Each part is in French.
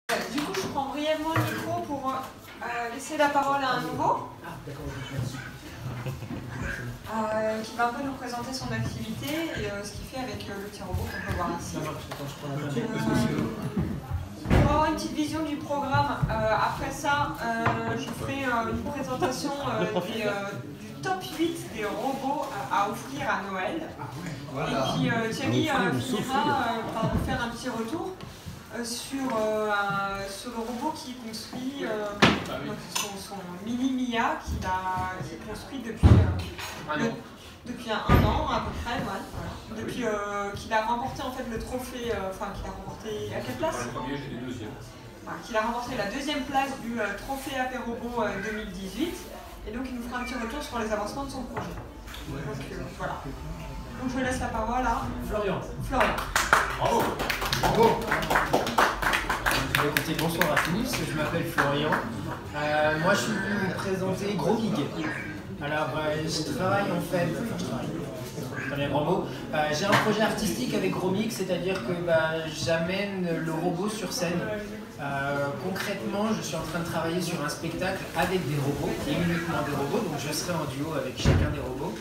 Du coup, je prends brièvement le micro pour laisser la parole à un nouveau qui va un peu nous présenter son activité et ce qu'il fait avec le petit robot qu'on peut voir ici. Pour avoir une petite vision du programme, après ça, je ferai une présentation du top 8 des robots à offrir à Noël. Et puis Thierry finira par nous faire un petit retour sur le robot qui construit son mini Mia qu'il a construit depuis un an à peu près, ouais, voilà. Depuis qu'il a remporté en fait le trophée, qu'il a remporté à quelle place? Le premier, j'ai les deuxièmes. Qu'il a remporté la deuxième place du trophée AP Robot 2018 et donc il nous fera un petit retour sur les avancements de son projet. Donc voilà. Donc je laisse la parole à Florian. Bravo. Bravo. Écoutez, bonsoir à tous, je m'appelle Florian. Moi je suis venu vous présenter Gromig. Alors je travaille en fait, c'est un grand mot. J'ai un projet artistique avec Gromig, c'est-à-dire que j'amène le robot sur scène. Concrètement, je suis en train de travailler sur un spectacle avec des robots, et uniquement des robots, donc je serai en duo avec chacun des robots.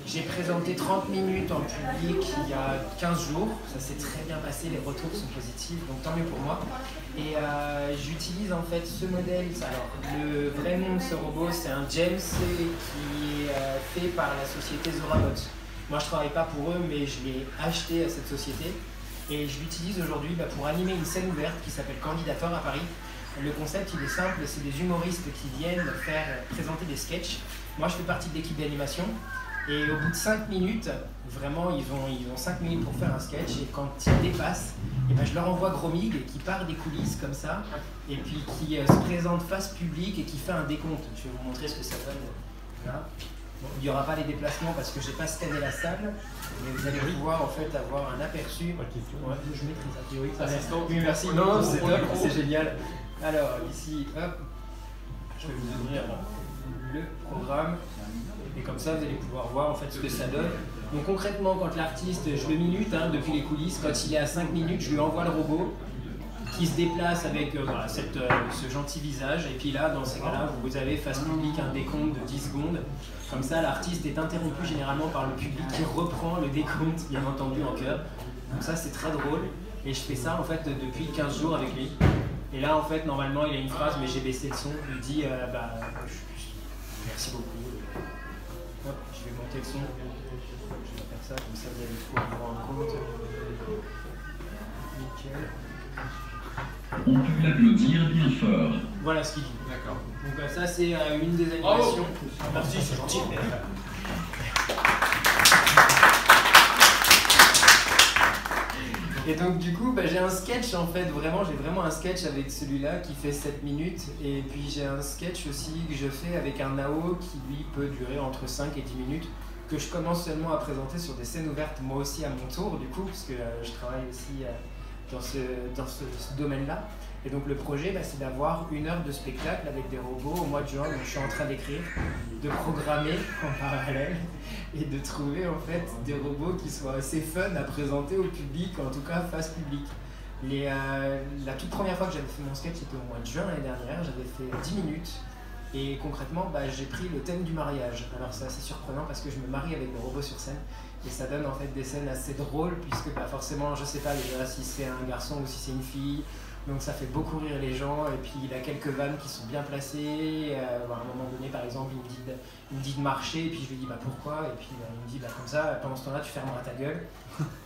J'ai présenté 30 minutes en public il y a 15 jours, ça s'est très bien passé, les retours sont positifs, donc tant mieux pour moi. Et j'utilise en fait ce modèle, alors le vrai nom de ce robot c'est un James qui est fait par la société Zorabot. Moi je ne travaille pas pour eux mais je l'ai acheté à cette société et je l'utilise aujourd'hui pour animer une scène ouverte qui s'appelle Candidator à Paris. Le concept il est simple, c'est des humoristes qui viennent présenter des sketchs. Moi je fais partie de l'équipe d'animation. Et au bout de 5 minutes, vraiment ils ont 5 minutes pour faire un sketch et quand ils dépassent, je leur envoie Gromig qui part des coulisses comme ça et puis qui se présente face public et qui fait un décompte. Je vais vous montrer ce que ça donne. Là. Bon, il n'y aura pas les déplacements parce que je n'ai pas scanné la salle, mais vous allez pouvoir en fait avoir un aperçu. Ouais, je maîtrise a priori. Oui, merci. Non, c'est top, c'est génial. Alors ici, hop, je vais vous ouvrir le programme. Et comme ça, vous allez pouvoir voir en fait ce que ça donne. Donc concrètement, quand l'artiste, je le minute depuis les coulisses, quand il est à 5 minutes, je lui envoie le robot qui se déplace avec ce gentil visage. Et puis là, dans ces cas-là, vous avez face public un décompte de 10 secondes. Comme ça, l'artiste est interrompu généralement par le public qui reprend le décompte, bien entendu, en chœur. Donc ça, c'est très drôle. Et je fais ça en fait depuis 15 jours avec lui. Et là, en fait, normalement, il a une phrase, mais j'ai baissé le son. Il dit merci beaucoup. Hop, je vais monter le son, je vais faire ça, comme ça vous allez pouvoir vous rendre compte. Nickel. On peut l'applaudir bien fort. Voilà ce qu'il dit. D'accord. Donc ça c'est une des animations. Merci, c'est gentil. Et donc du coup j'ai un sketch en fait, j'ai vraiment un sketch avec celui-là qui fait 7 minutes et puis j'ai un sketch aussi que je fais avec un AO qui lui peut durer entre 5 et 10 minutes que je commence seulement à présenter sur des scènes ouvertes moi aussi à mon tour du coup parce que je travaille aussi dans ce domaine-là. Et donc le projet c'est d'avoir 1 heure de spectacle avec des robots au mois de juin, donc je suis en train d'écrire, de programmer en parallèle et de trouver en fait des robots qui soient assez fun à présenter au public, en tout cas face public. La toute première fois que j'avais fait mon sketch c'était au mois de juin l'année dernière, j'avais fait 10 minutes et concrètement j'ai pris le thème du mariage. Alors c'est assez surprenant parce que je me marie avec des robots sur scène et ça donne en fait des scènes assez drôles puisque forcément je sais pas déjà si c'est un garçon ou si c'est une fille. Donc ça fait beaucoup rire les gens et puis il a quelques vannes qui sont bien placées. À un moment donné par exemple il me dit de marcher et puis je lui dis pourquoi et puis il me dit comme ça pendant ce temps là tu fermeras ta gueule.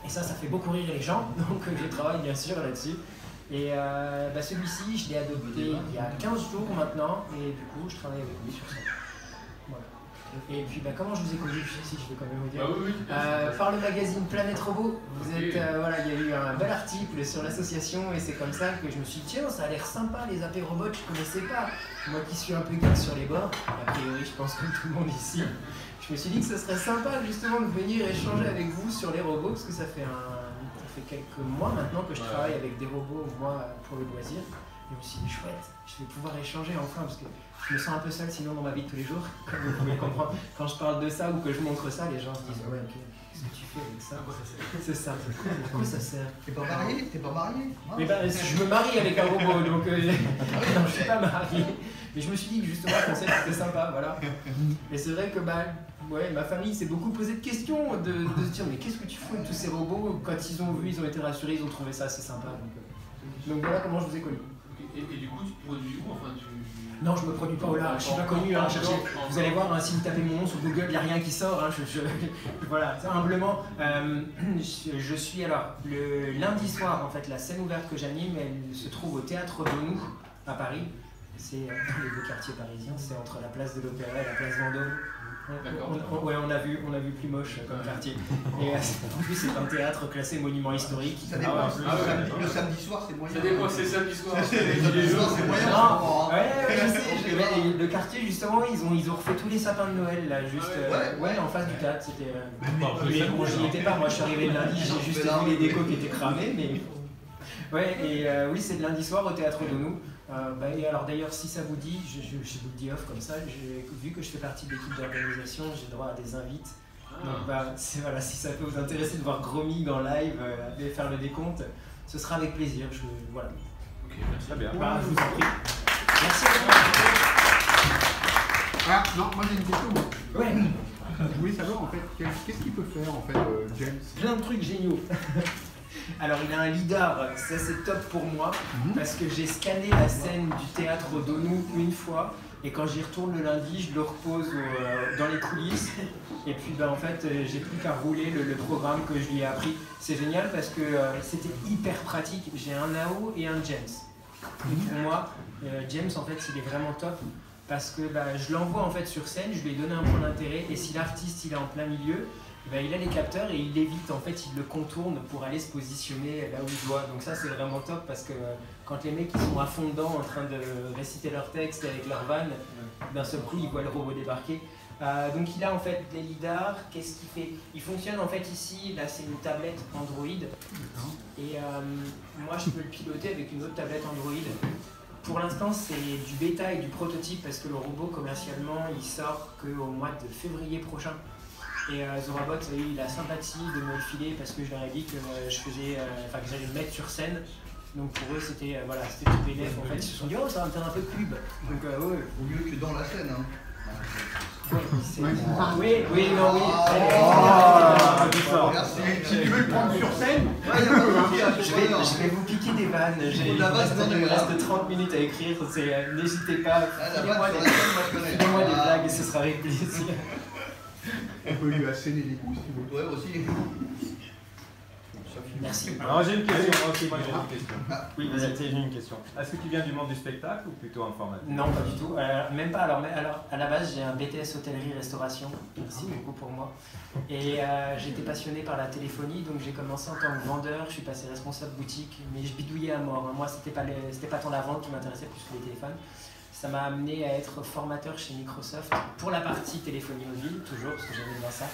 Et ça fait beaucoup rire les gens donc je travaille bien sûr là-dessus. Et celui-ci je l'ai adopté il y a 15 jours maintenant et du coup je travaille avec lui sur ça. Voilà. Et puis comment je vous ai connu, si je vais quand même vous dire, par le magazine Planète Robot, il y a eu un bel article sur l'association et c'est comme ça que je me suis dit tiens ça a l'air sympa les AP robots, je connaissais pas. Moi qui suis un peu geek sur les bords, a priori je pense comme tout le monde ici, je me suis dit que ce serait sympa justement de venir échanger avec vous sur les robots parce que ça fait quelques mois maintenant que je travaille avec des robots moi pour le loisir. je me suis dit, chouette, je vais pouvoir échanger enfin, parce que je me sens un peu seul sinon dans ma vie de tous les jours, comme vous pouvez comprendre. Quand je parle de ça ou que je montre ça, les gens se disent, ouais, ok, qu'est-ce que tu fais avec ça? C'est ça, à quoi ça sert? T'es pas marié? T'es pas marié? Mais ben, je me marie avec un robot, donc non, je suis pas marié. Mais je me suis dit que justement, le concept c'était sympa, voilà. Et c'est vrai que ouais, ma famille s'est beaucoup posé de questions, de se dire, mais qu'est-ce que tu fous de tous ces robots? Quand ils ont vu, ils ont été rassurés, ils ont trouvé ça assez sympa. Donc voilà comment je vous ai connu. Et du coup, tu te produis où? Enfin, Non, je me produis pas au large, je suis pas connu, hein, vous allez voir, hein, si vous tapez mon nom sur Google, il n'y a rien qui sort, hein, voilà, humblement, je suis alors, le lundi soir, en fait, la scène ouverte que j'anime, elle se trouve au Théâtre Donou, à Paris, c'est dans les deux quartiers parisiens, c'est entre la place de l'Opéra et la place Vendôme. Ouais, on a vu plus moche comme quartier. Et en plus, c'est un théâtre classé monument historique. Ça dépend, le samedi soir, c'est moyen. Ça dépend, c'est samedi soir. C'est moyen. Ouais, je sais. Le quartier, justement, ils ont refait tous les sapins de Noël, là, juste en face du théâtre. C'était. Bon, j'y étais pas, moi je suis arrivé le lundi, j'ai juste vu les décos qui étaient cramés, mais. Ouais, et oui, c'est le lundi soir au Théâtre Donou. Et alors d'ailleurs, si ça vous dit, je vous le dis off comme ça, vu que je fais partie de l'équipe d'organisation, j'ai droit à des invites. Donc voilà, si ça peut vous intéresser de voir Gromig en live et faire le décompte, ce sera avec plaisir. Voilà. Ok, merci. Très bien. Voilà, je vous en prie. Merci à vous. Ah non, moi j'ai une question. Ouais. Je voulais savoir en fait, qu'est-ce qu'il peut faire en fait, James? Plein de trucs géniaux. Alors il a un lidar, ça c'est top pour moi, parce que j'ai scanné la scène du théâtre Donou une fois, et quand j'y retourne le lundi, je le repose dans les coulisses, et puis en fait j'ai plus qu'à rouler le programme que je lui ai appris. C'est génial parce que c'était hyper pratique, j'ai un Nao et un James. Et pour moi, James en fait il est vraiment top, parce que je l'envoie en fait sur scène, je lui ai donné un point d'intérêt, et si l'artiste il est en plein milieu, il a les capteurs et il évite, en fait, il le contourne pour aller se positionner là où il doit. Donc ça c'est vraiment top parce que quand les mecs ils sont à fond dedans en train de réciter leur texte avec leur van, d'un seul coup ils voient le robot débarquer. Donc il a en fait des lidars, qu'est-ce qu'il fait? Il fonctionne en fait ici, là c'est une tablette Android et moi je peux le piloter avec une autre tablette Android. Pour l'instant c'est du bêta et du prototype parce que le robot commercialement il sort qu'au mois de février prochain. Et Zorabot a eu la sympathie de me le filer parce que je leur ai dit que que j'allais le mettre sur scène. Donc pour eux c'était c'était tout bénef en fait. Ils se sont dit oh ça va me faire un peu de pub. Donc ouais. Au mieux que dans la scène. Hein. Oui. Si tu veux le prendre sur scène, je vais vous piquer des vannes. Il me reste 30 minutes à écrire. N'hésitez pas. Faites-moi des blagues et ce sera avec plaisir. on peut lui asséner les coups si vous voulez. Ouais, aussi. Merci. Alors j'ai une question, moi aussi j'ai une question. Oui, vas-y, j'ai une question. Est-ce que tu viens du monde du spectacle ou plutôt informatique? Non, pas du tout. Même pas. Alors, à la base, j'ai un BTS hôtellerie-restauration. Merci beaucoup pour moi. Et j'étais passionné par la téléphonie, donc j'ai commencé en tant que vendeur. Je suis passé responsable boutique, mais je bidouillais à mort. Moi, c'était pas tant la vente qui m'intéressait plus que les téléphones. Ça m'a amené à être formateur chez Microsoft pour la partie téléphonie mobile, toujours, parce que j'aimais bien ça.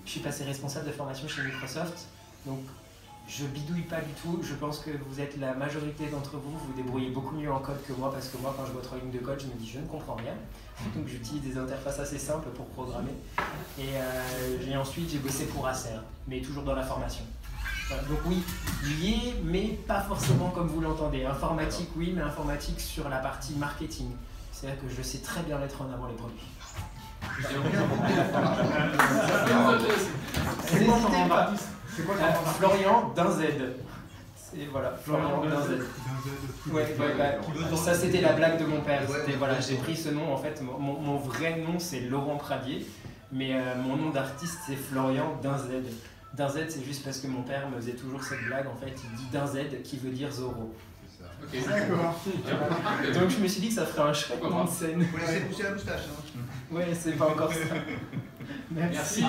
Je suis passé responsable de formation chez Microsoft. Donc, je bidouille pas du tout, je pense que vous êtes la majorité d'entre vous, vous débrouillez beaucoup mieux en code que moi parce que moi quand je vois 3 lignes de code, je me dis je ne comprends rien. Donc j'utilise des interfaces assez simples pour programmer. Et ensuite j'ai bossé pour Acer, mais toujours dans la formation. Voilà, donc oui, lié, mais pas forcément comme vous l'entendez. Informatique oui, mais informatique sur la partie marketing. C'est-à-dire que je sais très bien mettre en avant les produits. C'est quoi Florian d'un Z. Voilà, Florian d'un Z. Ça c'était la blague de mon père. Voilà, j'ai pris ce nom en fait. Mon vrai nom c'est Laurent Pradier, mais mon nom d'artiste c'est Florian d'un Z. D'un Z c'est juste parce que mon père me faisait toujours cette blague en fait. Il dit d'un Z qui veut dire Zorro. Okay. D'accord. Donc je me suis dit que ça ferait un chouette nom de scène. Vous laissez pousser la moustache. Hein. Ouais, c'est pas encore ça. Merci.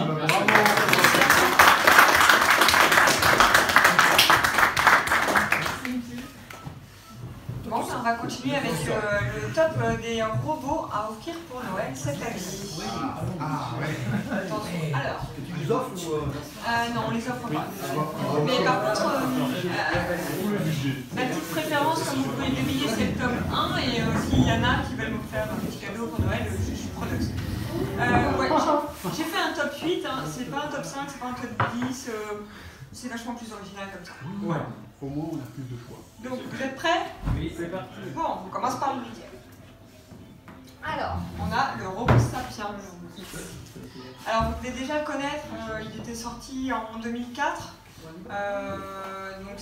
Bon, on va continuer avec le top des robots à offrir pour Noël cette année. Ah ouais. Attention. Alors, Tu nous offres ou non, on les offre pas. Mais par contre, ma petite préférence, comme vous pouvez le deviner, c'est le top main et s'il y en a qui veulent me faire un petit cadeau pour Noël, je suis preneuse. Ouais, j'ai fait un top 8, hein. C'est pas un top 5, c'est pas un top 10, c'est vachement plus original comme ça. Ouais. Au moins, on a plus de choix. Donc, vous êtes prêts? Oui, c'est parti. Bon, on commence par le budget. Alors, on a le robot Sapiens X. Alors, vous devez déjà le connaître, il était sorti en 2004. Donc,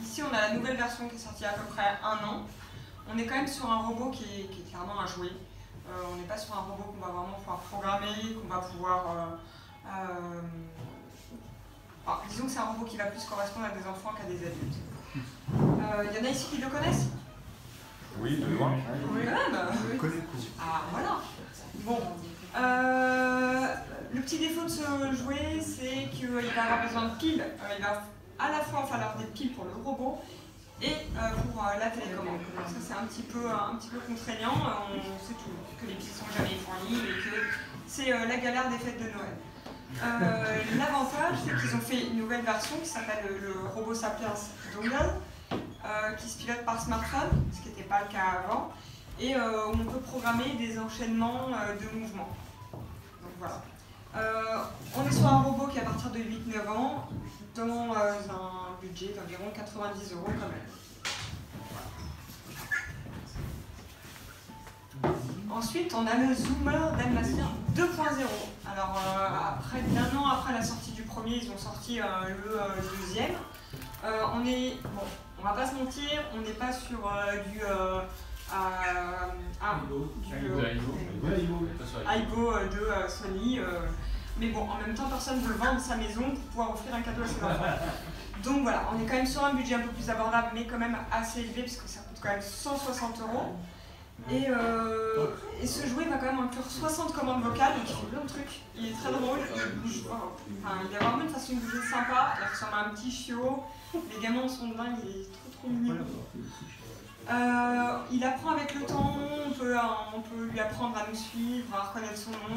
ici, on a la nouvelle version qui est sortie il y a à peu près 1 an. On est quand même sur un robot qui est clairement un jouet. On n'est pas sur un robot qu'on va vraiment pouvoir programmer, qu'on va pouvoir... disons que c'est un robot qui va plus correspondre à des enfants qu'à des adultes. Il y en a ici qui le connaissent? Oui, de loin. Oui, quand même. Je connais le coup. Ah, voilà. Bon. Le petit défaut de ce jouet, c'est qu'il va avoir besoin de piles. Il va à la fois falloir des piles pour le robot et pour la télécommande. Ça, c'est un petit peu contraignant. On sait tout, que les piles ne sont jamais fournies et que c'est la galère des fêtes de Noël. L'avantage, c'est qu'ils ont fait une nouvelle version qui s'appelle le robot Sapiens Dongle, qui se pilote par smartphone, ce qui n'était pas le cas avant, et où on peut programmer des enchaînements de mouvements. Donc voilà. On est sur un robot qui, à partir de 8-9 ans, dans un budget d'environ 90 € quand même. Ensuite, on a le zoomer Dalmatien 2.0. Alors, d'un an après la sortie du premier, ils ont sorti le deuxième. On va pas se mentir, on n'est pas sur du Aibo de Sony. Mais bon, en même temps, personne ne veut vendre sa maison pour pouvoir offrir un cadeau à ses enfants. Donc voilà, on est quand même sur un budget un peu plus abordable, mais quand même assez élevé, puisque ça coûte quand même 160 €. Et ce jouet va quand même inclure 60 commandes vocales, donc il fait plein de trucs. Il est très drôle, il bouge pas. Enfin, il a vraiment une façon de bouger sympa, il ressemble à un petit chiot. Les gamins sont dingues, il est trop mignon. Il apprend avec le temps, on peut lui apprendre à nous suivre, à reconnaître son nom.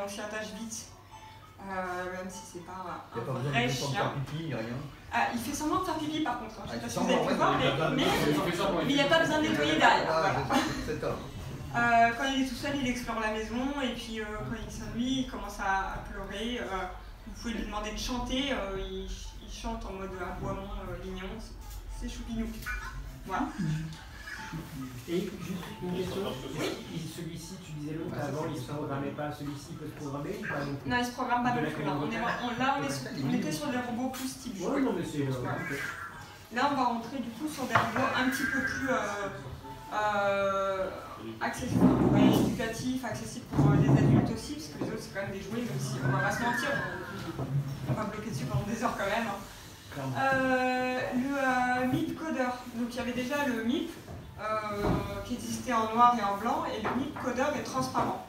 On s'y attache vite, même si c'est pas un vrai chien. Il fait semblant de faire pipi par contre, je sais pas si vous avez pu voir, mais il n'y a pas besoin de nettoyer derrière. Voilà. Quand il est tout seul, il explore la maison, et puis quand il s'ennuie, il commence à pleurer. Vous pouvez lui demander de chanter, il chante en mode aboiement mignon, c'est choupinou. Voilà. Et juste une question, celui-ci, tu disais l'autre avant, il ne se programmait pas, celui-ci peut se programmer ou pas? Non, il ne se programme pas non plus. On était sur des robots plus type jouet. Ouais, non, mais c'est... Là, on va rentrer du coup sur des robots un petit peu plus accessibles, éducatifs, accessibles pour les adultes aussi, parce que les autres, c'est quand même des jouets, même si on va pas se mentir, on va bloquer dessus pendant des heures quand même. Le MIP Coder. Donc il y avait déjà le MIP qui existait en noir et en blanc, et le MIP Coder est transparent.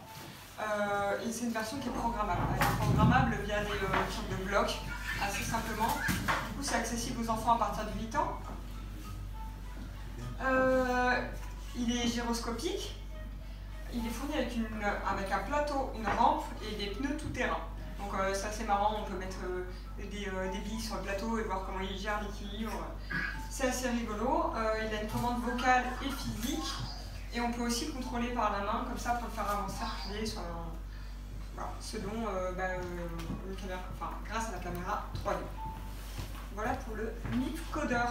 Et c'est une version qui est programmable. Elle est programmable via des sortes de blocs, assez simplement. Du coup, c'est accessible aux enfants à partir de 8 ans. Il est gyroscopique. Il est fourni avec un plateau, une rampe et des pneus tout-terrain. Donc c'est assez marrant, on peut mettre des billes sur le plateau et voir comment il gère l'équilibre. C'est assez rigolo. Il a une commande vocale et physique. Et on peut aussi contrôler par la main, comme ça, pour le faire avancer, reculer, selon grâce à la caméra 3D. Voilà pour le MIP Coder,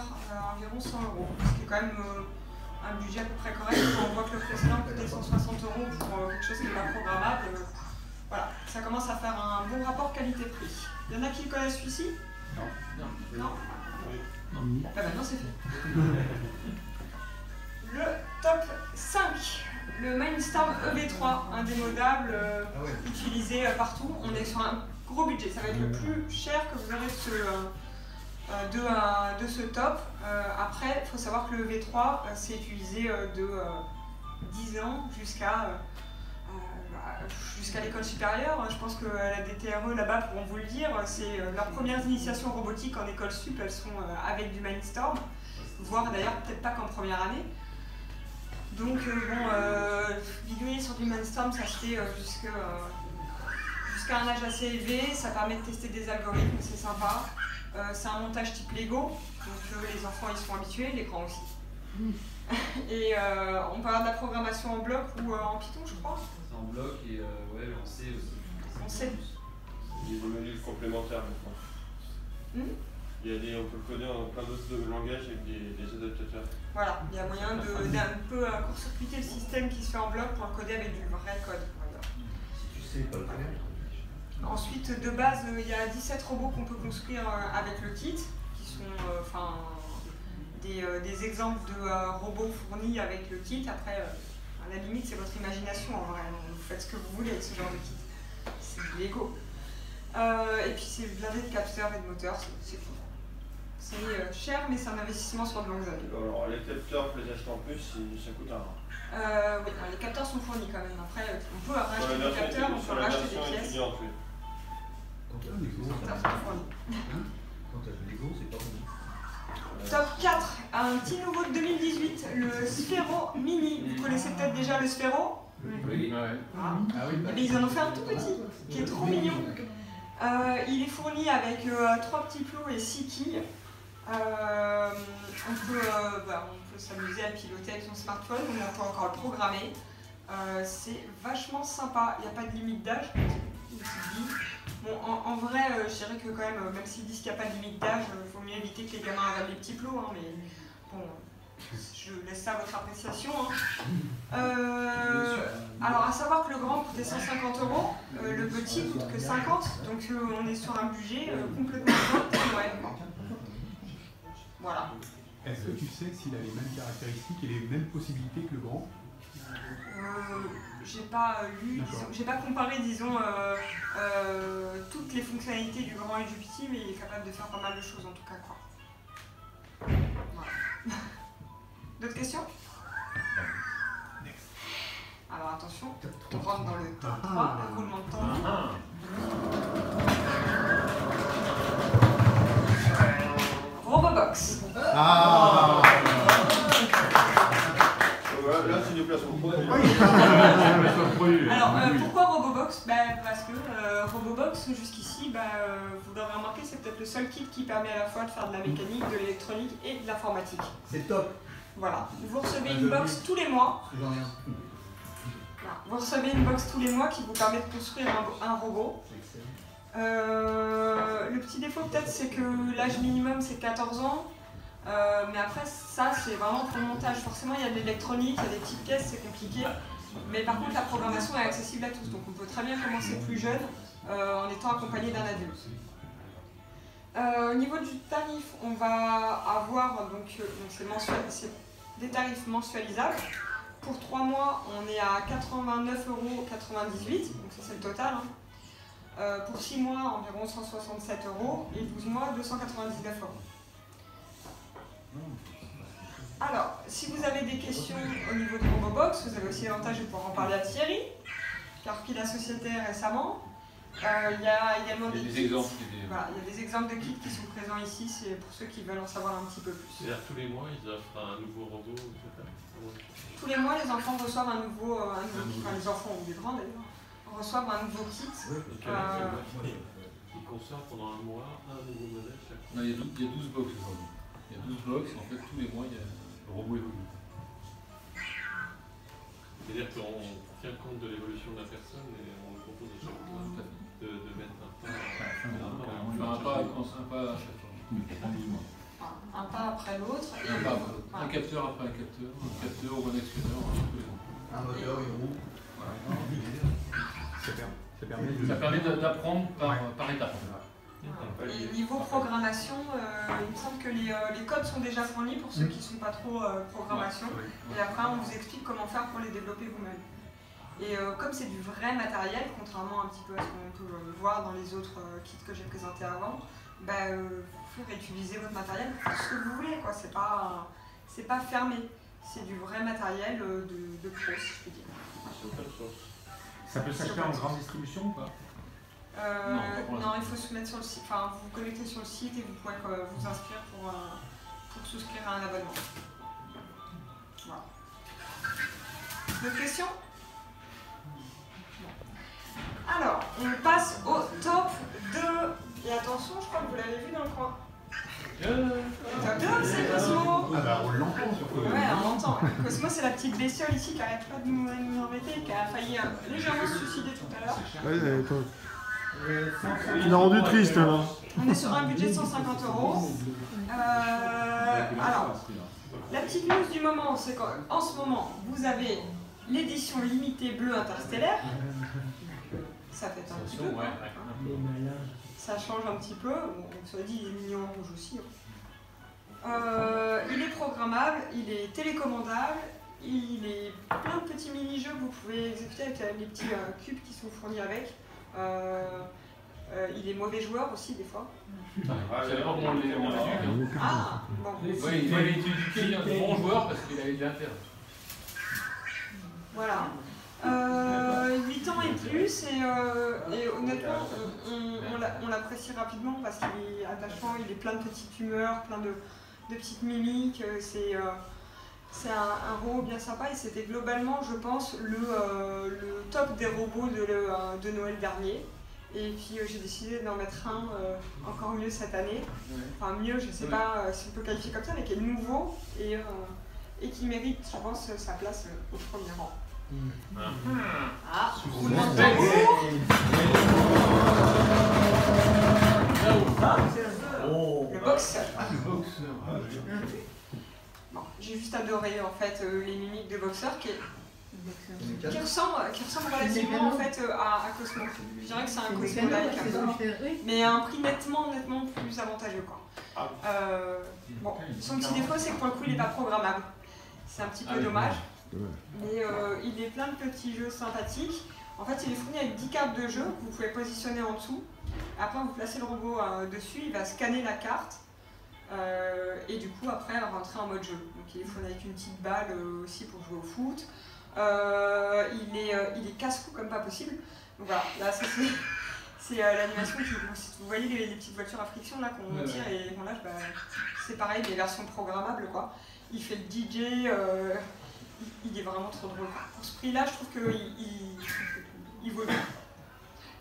environ 100 €, ce qui est quand même un budget à peu près correct. On voit que le précédent coûtait 160 € pour quelque chose qui n'est pas programmable. Voilà, ça commence à faire un bon rapport qualité-prix. Il y en a qui connaissent celui-ci? Non. Bah maintenant c'est fait. Le top 5, le Mindstorm EV3, indémodable, utilisé partout. On est sur un gros budget, ça va être le plus cher que vous aurez de ce top. Après, il faut savoir que le EV3, c'est utilisé de 10 ans jusqu'à l'école supérieure. Je pense que la DTRE là-bas pourront vous le dire, c'est leurs premières initiations robotiques en école sup, elles sont avec du Mindstorm, voire d'ailleurs peut-être pas qu'en première année. Donc bidouiller sur du Mindstorm, ça se fait jusqu'à un âge assez élevé, ça permet de tester des algorithmes, c'est sympa. C'est un montage type Lego, donc les enfants ils sont habitués, les grands aussi. Et on peut avoir de la programmation en bloc ou en Python, je crois. C'est en bloc et ouais, en C aussi. En C. Il y a des modules complémentaires maintenant. On peut le coder en plein d'autres langages avec des adaptateurs. Voilà, il y a moyen d'un peu court-circuiter le système qui se fait en bloc pour le coder avec du vrai code. Si tu sais pas le faire. Ensuite, de base, il y a 17 robots qu'on peut construire avec le kit, qui sont des exemples de robots fournis avec le kit. Après, à la limite, c'est votre imagination en vrai. Vous faites ce que vous voulez avec ce genre de kit. C'est du Lego. Et puis, c'est blindé de capteurs et de moteurs, c'est fou. C'est cher, mais c'est un investissement sur de longues années. Alors, les capteurs, pour les acheter en plus, ça coûte un rein. Oui, les capteurs sont fournis quand même. Après, on peut racheter des capteurs, on peut racheter des pièces. Quand tu as des Lego, Capteurs sont fournis. quand tu as des Lego, c'est pas bon. Top 4, un petit nouveau de 2018, le Sphero Mini. Vous connaissez peut-être déjà le Sphero? Oui. Ah. Oui, Mais ils en ont fait un tout petit, qui est trop mignon. Il est fourni avec 3 petits plots et 6 quilles. On peut s'amuser à le piloter avec son smartphone, on peut encore le programmer. C'est vachement sympa, il n'y a pas de limite d'âge. Bon, en vrai, je dirais que quand même s'ils disent qu'il n'y a pas de limite d'âge, il faut mieux éviter que les gamins avalent les petits plots, hein, mais bon, je laisse ça à votre appréciation. Hein. Alors, à savoir que le grand coûtait 150 €, le petit coûte que 50, donc on est sur un budget complètement dingue, ouais. Voilà. Est-ce que tu sais s'il a les mêmes caractéristiques et les mêmes possibilités que le grand? J'ai pas lu, j'ai pas comparé, disons, toutes les fonctionnalités du grand et du petit, mais il est capable de faire pas mal de choses en tout cas, quoi. Voilà. D'autres questions? Alors attention, on rentre dans le top 3, roulement de tambour. Robobox. Ah Là, c'est du placement. Alors, pourquoi Robobox? Parce que Robobox, jusqu'ici, vous l'aurez remarqué, c'est peut-être le seul kit qui permet à la fois de faire de la mécanique, de l'électronique et de l'informatique. C'est top. Voilà. Vous recevez une box tous les mois. J'en ai un. Voilà. Vous recevez une box tous les mois qui vous permet de construire un robot. Le petit défaut peut-être, c'est que l'âge minimum c'est 14 ans. Mais après ça c'est vraiment pour le montage. Forcément il y a de l'électronique, il y a des petites pièces, c'est compliqué. Mais par contre la programmation est accessible à tous. Donc on peut très bien commencer plus jeune en étant accompagné d'un adulte. Au niveau du tarif, on va avoir c'est des tarifs mensualisables. Pour 3 mois, on est à 89,98 €, donc ça c'est le total. Hein. Pour 6 mois, environ 167 € et 12 mois, 299 €. Alors, si vous avez des questions au niveau de Robobox, vous avez aussi l'avantage de pouvoir en parler à Thierry, qui a repris la société récemment. Il y a également des kits. Voilà, il y a des exemples de kits qui sont présents ici, c'est pour ceux qui veulent en savoir un petit peu plus. C'est-à-dire tous les mois, ils offrent un nouveau robot, etc. Tous les mois, les enfants reçoivent un nouveau kit, enfin les enfants ou les grands d'ailleurs, reçoivent un nouveau kit. Ils conservent pendant un mois un nouveau modèle chaque fois. Non, il y a 12 box aujourd'hui. Il y a 12 box, en fait, tous les mois, le robot évolue. C'est-à-dire qu'on tient compte de l'évolution de la personne et on lui propose à chaque fois de mettre un pas. Un pas à chaque fois. Un pas après l'autre. Un pas après l'autre. Un capteur après un capteur ou un excuseur. Un moteur, une roue. Ça permet d'apprendre par étapes. Et niveau programmation, il me semble que les codes sont déjà fournis pour ceux qui ne sont pas trop programmation. Et après, on vous explique comment faire pour les développer vous-même. Et comme c'est du vrai matériel, contrairement un petit peu à ce qu'on peut voir dans les autres kits que j'ai présentés avant, vous pouvez utiliser votre matériel pour faire ce que vous voulez, quoi. C'est pas fermé. C'est du vrai matériel de pro, si je peux dire. Ça peut s'acheter en grande distribution ou pas? Non, il faut se mettre sur le site. Enfin, vous vous connectez sur le site et vous pouvez vous inscrire pour souscrire à un abonnement. Voilà. D'autres questions? Alors, on passe au top 2. Et attention, je crois que vous l'avez vu dans le coin. Top 2, c'est Cosmo. Ah bah on l'entend surtout. Ouais, important. Cosmo, c'est la petite bestiole ici qui arrête pas de nous embêter, qui a failli légèrement se suicider tout à l'heure. Ouais, tu l'as rendu triste là. On est sur un budget de 150 €. Alors, la petite news du moment, c'est qu'en ce moment, vous avez l'édition limitée bleue interstellaire. Ça fait un petit peu. Ça change un petit peu. Bon, on se dit, il est mignon en rouge aussi. Il est programmable, il est télécommandable, il est plein de petits mini-jeux que vous pouvez exécuter avec les petits cubes qui sont fournis avec. Il est mauvais joueur aussi des fois. Ça dépend comment on l'éduque. Ah, bon. Oui, il va éduquer un bon joueur parce qu'il a intérêt. Voilà. 8 ans et plus, et honnêtement, on l'apprécie rapidement parce qu'il est attachant, il est plein de petites humeurs, plein de petites mimiques. C'est un robot bien sympa et c'était globalement, je pense, le top des robots de Noël dernier. Et puis j'ai décidé d'en mettre un encore mieux cette année. Enfin mieux, je ne sais pas si on peut qualifier comme ça, mais qui est nouveau et qui mérite, je pense, sa place au premier rang. Ah, roulement de tambour. Le boxeur. Bon, j'ai juste adoré en fait les mimiques de boxeur qui ressemble relativement en fait à Cosmo. Je dirais que c'est un Cosmo-like un peu, mais à un prix nettement plus avantageux quoi. Bon, son petit défaut c'est que pour le coup il n'est pas programmable. C'est un petit peu dommage. Mais il est plein de petits jeux sympathiques. En fait, il est fourni avec 10 cartes de jeu que vous pouvez positionner en dessous. Après, vous placez le robot dessus, il va scanner la carte et du coup, après, rentrer en mode jeu. Donc, il est fourni avec une petite balle aussi pour jouer au foot. Il est casse-cou comme pas possible. Donc voilà, là, ça c'est l'animation qui. Vous voyez les petites voitures à friction là qu'on tire et qu'on lâche, bah, c'est pareil, les versions programmables quoi. Il fait le DJ. Il est vraiment trop drôle. Pour ce prix-là, je trouve qu'il vaut le coup.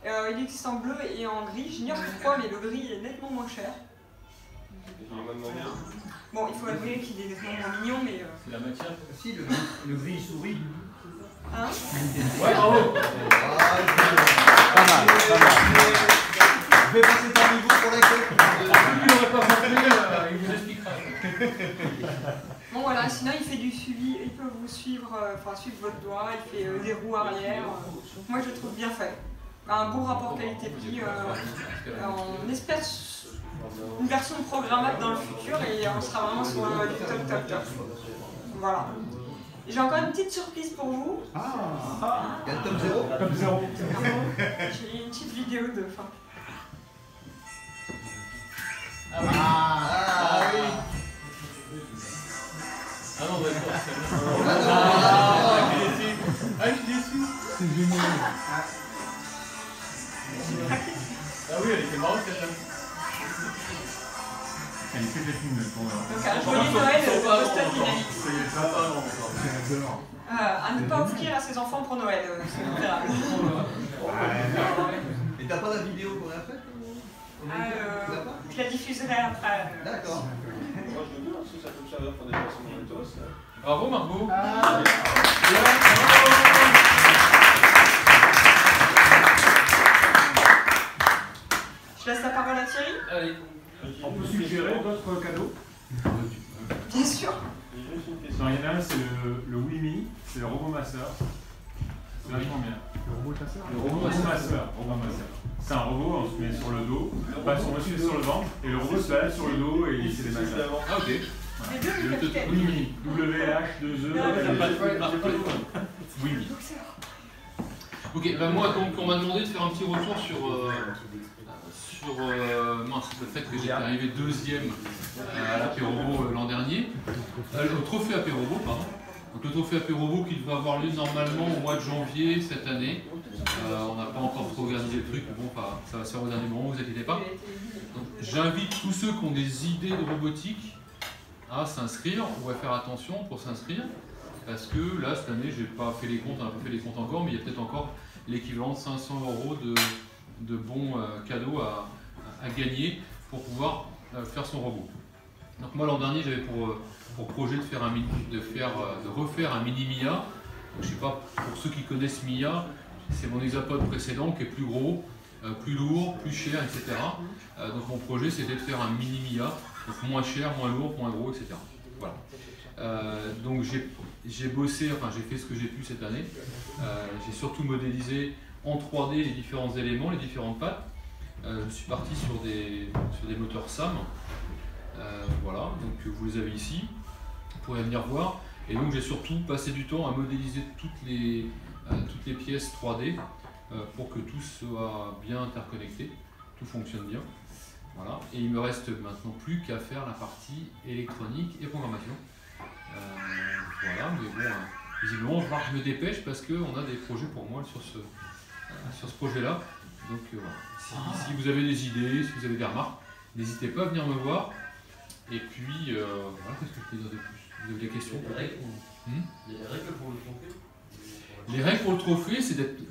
Il existe en bleu et en gris. J'ignore pourquoi, mais le gris est nettement moins cher. Bon, il faut avouer qu'il est nettement moins mignon, mais... C'est la matière. Si, le gris sourit. Hein? Ouais, bravo. Pas mal. Je vais passer par niveau pour la queue. Il n'aurait pas compris, il vous expliquera. Bon voilà, sinon il fait du suivi, il peut vous suivre, suivre votre doigt, il fait des roues arrière. Moi je le trouve bien fait. Un bon rapport qualité-prix. On espère une version programmable dans le futur et on sera vraiment sur du top. Voilà. J'ai encore une petite surprise pour vous. Il y a le top 0. Top 0. J'ai une petite vidéo de fin. Ah oui. Ah non, d'accord. Je suis déçu. C'est génial. Ah oui, elle était marrante celle-là. Elle est très fine pour Donc un joyeux Noël de Boston Dynamics. J'adore. À ne pas offrir à ses enfants pour Noël, c'est préférable. Et t'as pas la vidéo qu'on a faite? Je la diffuserai après. D'accord. Moi je veux bien, si ça peut me servir pour des personnes de tous. Bravo Margot. Je laisse la parole à Thierry. Allez. On peut suggérer d'autres cadeaux? Bien sûr. J'ai juste une question. Non, il y en a un, c'est le Wimi, c'est le robot masseur. C'est vachement bien. Le robot tasseur. Le robot masseur. C'est un robot, on se met sur le dos, on se met sur le ventre, et le robot se balade sur le dos et il fait des massages. Ah ok. Les deux, le capitaine. Wimi, W-H-2-E. Wimi. Ok, ben moi donc on m'a demandé de faire un petit retour sur le fait que j'étais arrivé deuxième à l'apéro l'an dernier. Le trophée apéro, pardon. Donc le trophée apéro qui devait avoir lieu normalement au mois de janvier cette année. On n'a pas encore trop organisé le truc, mais bon, ça va se faire au dernier moment, vous inquiétez pas. J'invite tous ceux qui ont des idées de robotique à s'inscrire. On va faire attention pour s'inscrire. Parce que là, cette année, j'ai pas fait les comptes, on n'a pas fait les comptes encore, mais il y a peut-être encore l'équivalent de 500 € de bons cadeaux à gagner pour pouvoir faire son robot. Donc moi l'an dernier j'avais pour projet de refaire un mini Mia. Je ne sais pas, pour ceux qui connaissent Mia, c'est mon hexapode précédent qui est plus gros, plus lourd, plus cher, etc. Donc mon projet c'était de faire un mini Mia, donc moins cher, moins lourd, moins gros, etc. Voilà. Donc j'ai bossé, enfin j'ai fait ce que j'ai pu cette année. J'ai surtout modélisé en 3D les différents éléments, les différentes pattes. Je suis parti sur des moteurs SAM. Voilà, donc vous les avez ici, vous pourrez venir voir. Et donc j'ai surtout passé du temps à modéliser toutes les pièces 3D pour que tout soit bien interconnecté, tout fonctionne bien. Voilà. Et il me reste maintenant plus qu'à faire la partie électronique et programmation. Voilà, mais bon, visiblement il va falloir que je me dépêche parce qu'on a des projets pour moi sur ce projet-là. Donc voilà. Si vous avez des idées, si vous avez des remarques, n'hésitez pas à venir me voir. Et puis, voilà, qu'est-ce que je peux dire de plus? Vous avez des questions peut-être? Il y a des règles pour le trophée? Les règles pour le trophée,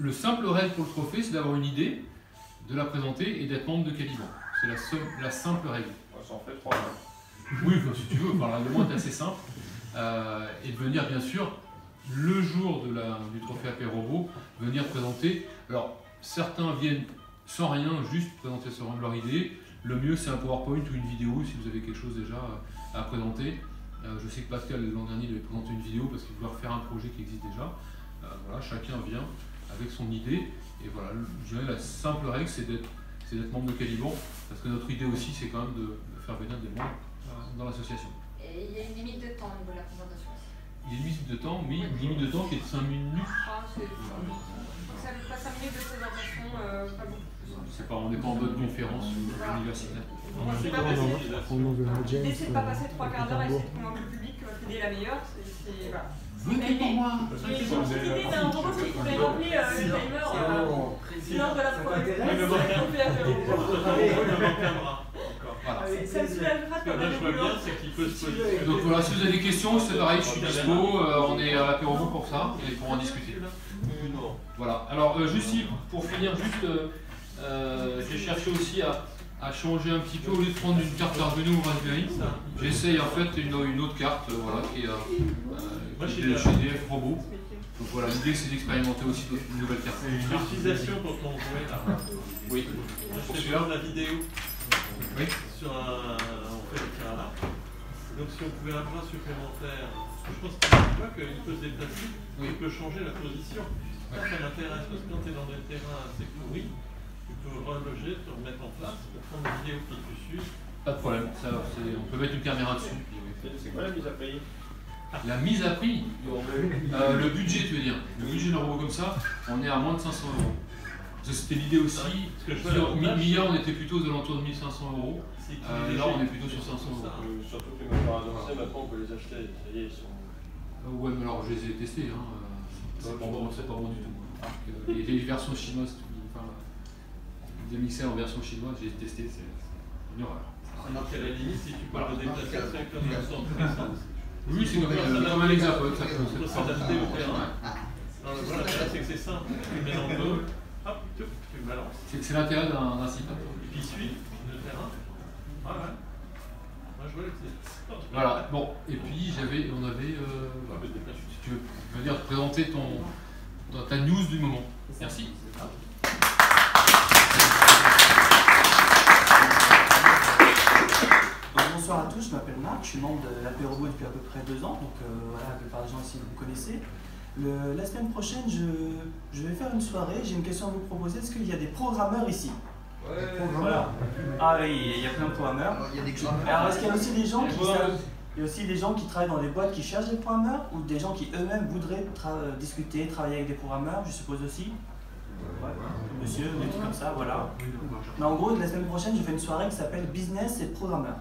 le simple règle pour le trophée, c'est d'avoir une idée, de la présenter et d'être membre de Caliban. C'est la simple règle. Ça en fait 3. Oui, enfin, si tu veux, enfin, la règlement est assez simple. Et de venir, bien sûr, le jour du trophée AP Robot, venir présenter. Alors, certains viennent sans rien, juste présenter leur idée. Le mieux, c'est un PowerPoint ou une vidéo si vous avez quelque chose déjà à présenter. Je sais que Pascal, l'an dernier, il avait présenté une vidéo parce qu'il voulait refaire un projet qui existe déjà. Voilà, chacun vient avec son idée. Et voilà, je dirais la simple règle, c'est d'être membre de Caliban. Parce que notre idée aussi, c'est quand même de faire venir des membres dans l'association. Et il y a une limite de temps au niveau de la présentation aussi. Il y a une limite de temps, oui, une limite de temps qui est de 5 minutes. Ça ne pas 5 minutes de présentation, pas beaucoup. On n'est pas en mode conférence universitaire. L'idée, c'est de ne pas passer 3 quarts d'heure à essayer de convaincre le public que votre idée est la meilleure. Voilà. Votez pour moi. Et j'ai une petite idée d'un robot qui pourrait remplir le timer lors de la ça me soulagera de je vois bien, c'est qu'il peut se poser. Donc voilà, si vous avez des questions, c'est pareil, je suis dispo, on est à l'apéro pour ça et pour en discuter. Voilà, alors juste ici, pour finir, j'ai cherché aussi à changer un petit peu, au lieu de prendre une carte Arduino ou Raspberry, j'essaye en fait une autre carte voilà, qui est chez DF Robot. Donc voilà, l'idée c'est d'expérimenter aussi une nouvelle carte. L'utilisation quand on jouait là. Oui. Je fais de la vidéo. Oui. Sur on fait des là. Donc si on pouvait un bras supplémentaire, je pense qu'il peut se déplacer, il peut changer la position. Ça m'intéresse parce que quand tu es dans des terrains assez pourris, tu peux reloger, te remettre en place, pour prendre une vidéo qui te suit. Pas de problème, on peut mettre une caméra dessus. C'est quoi la mise à prix? La mise à prix, le budget tu veux dire, le budget d'un robot comme ça, on est à moins de 500 €. C'était l'idée aussi, sur Mia on était plutôt aux alentours de 1500 €, là on est plutôt sur 500 €. Surtout que les moteurs avancés, maintenant on peut les acheter, ça y est, ils sont... Ouais mais alors je les ai testés, c'est pas bon du tout. Les versions chinoises, enfin, les mixeurs en version chinoise, j'ai testé, c'est une horreur. Alors qu'à la limite, si tu peux le déplacer avec comme un centre de puissance. Oui, c'est comme un hexapode, ça peut s'adapter au terrain. Voilà, c'est que c'est simple. Tu mets dans le dos, hop, tu balances. C'est l'intérêt d'un site. Qui suit le terrain. Ah ouais. Moi je vois que c'est. Voilà, bon, et puis on avait. Si tu veux venir te présenter ta news du moment. Merci. Bonsoir à tous, je m'appelle Marc, je suis membre de l'AP Robot depuis à peu près 2 ans, donc voilà, la plupart des gens ici vous connaissez. La semaine prochaine, je vais faire une soirée, j'ai une question à vous proposer, est-ce qu'il y a des programmeurs ici? Voilà. Ah oui, il y a plein de programmeurs. Alors est-ce qu'il y a aussi des gens qui savent, il y a aussi des gens qui travaillent dans des boîtes qui cherchent des programmeurs, ou des gens qui eux-mêmes voudraient discuter, travailler avec des programmeurs, je suppose aussi? Ouais. Monsieur, des trucs comme ça, voilà. Mais en gros, la semaine prochaine, je fais une soirée qui s'appelle Business et Programmeurs.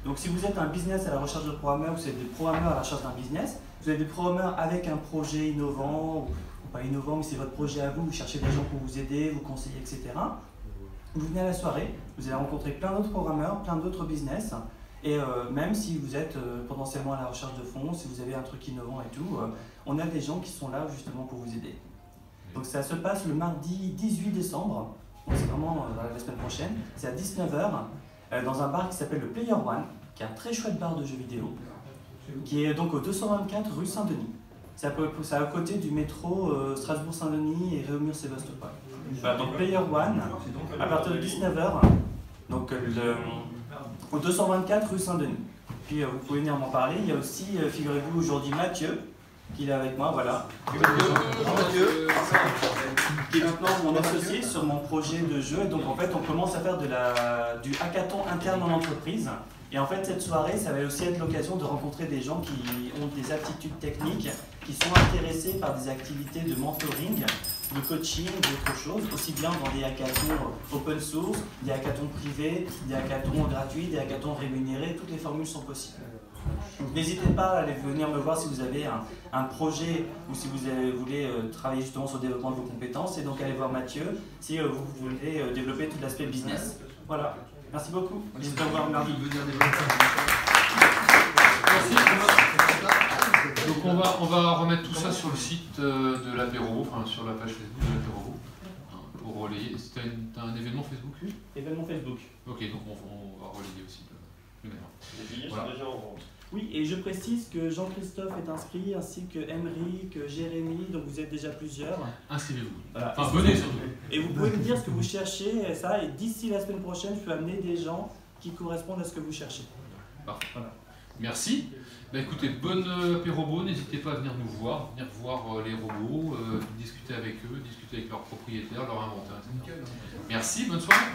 Donc si vous êtes un business à la recherche de programmeurs, vous êtes des programmeurs à la recherche d'un business, vous êtes des programmeurs avec un projet innovant, ou pas innovant, mais c'est votre projet à vous, vous cherchez des gens pour vous aider, vous conseiller, etc. Vous venez à la soirée, vous allez rencontrer plein d'autres programmeurs, plein d'autres business, et même si vous êtes potentiellement à la recherche de fonds, si vous avez un truc innovant et tout, on a des gens qui sont là justement pour vous aider. Donc ça se passe le mardi 18 décembre, donc c'est vraiment la semaine prochaine, c'est à 19 h. Dans un bar qui s'appelle le Player One, qui est un très chouette bar de jeux vidéo, qui est donc au 224 rue Saint-Denis. C'est à côté du métro Strasbourg-Saint-Denis et Réaumur-Sébastopol. Voilà, donc Player One, à partir de 19h, donc au 224 rue Saint-Denis. Puis vous pouvez venir m'en parler. Il y a aussi, figurez-vous, aujourd'hui Mathieu, qui est avec moi, voilà. Mathieu, qui est maintenant mon associé sur mon projet de jeu. Et donc en fait, on commence à faire du hackathon interne en entreprise. Et en fait, cette soirée, ça va aussi être l'occasion de rencontrer des gens qui ont des aptitudes techniques, qui sont intéressés par des activités de mentoring, de coaching, d'autres choses, aussi bien dans des hackathons open source, des hackathons privés, des hackathons gratuits, des hackathons rémunérés, toutes les formules sont possibles. Donc n'hésitez pas à aller venir me voir si vous avez un projet ou si vous voulez travailler justement sur le développement de vos compétences, et donc allez voir Mathieu si vous voulez développer tout l'aspect business. Voilà. Merci beaucoup. J'espère vous avoir envie de venir développer. Merci. Donc on va remettre tout ça sur le site de l'apéro, enfin sur la page Facebook de l'apéro, pour relayer. C'était un événement Facebook? Événement Facebook. Ok, donc on va relayer aussi le même. Les billets sont déjà en vente. Oui, et je précise que Jean-Christophe est inscrit, ainsi que Emery, que Jérémy, donc vous êtes déjà plusieurs. Inscrivez-vous. Voilà. Enfin, venez surtout. Et vous pouvez me dire ce que vous cherchez, et ça, et d'ici la semaine prochaine, je peux amener des gens qui correspondent à ce que vous cherchez. Parfait. Voilà. Merci. Bah, écoutez, bonne apéro, n'hésitez pas à venir nous voir, venir voir les robots, discuter avec eux, discuter avec leurs propriétaires, leurs inventaires, etc. Merci, bonne soirée.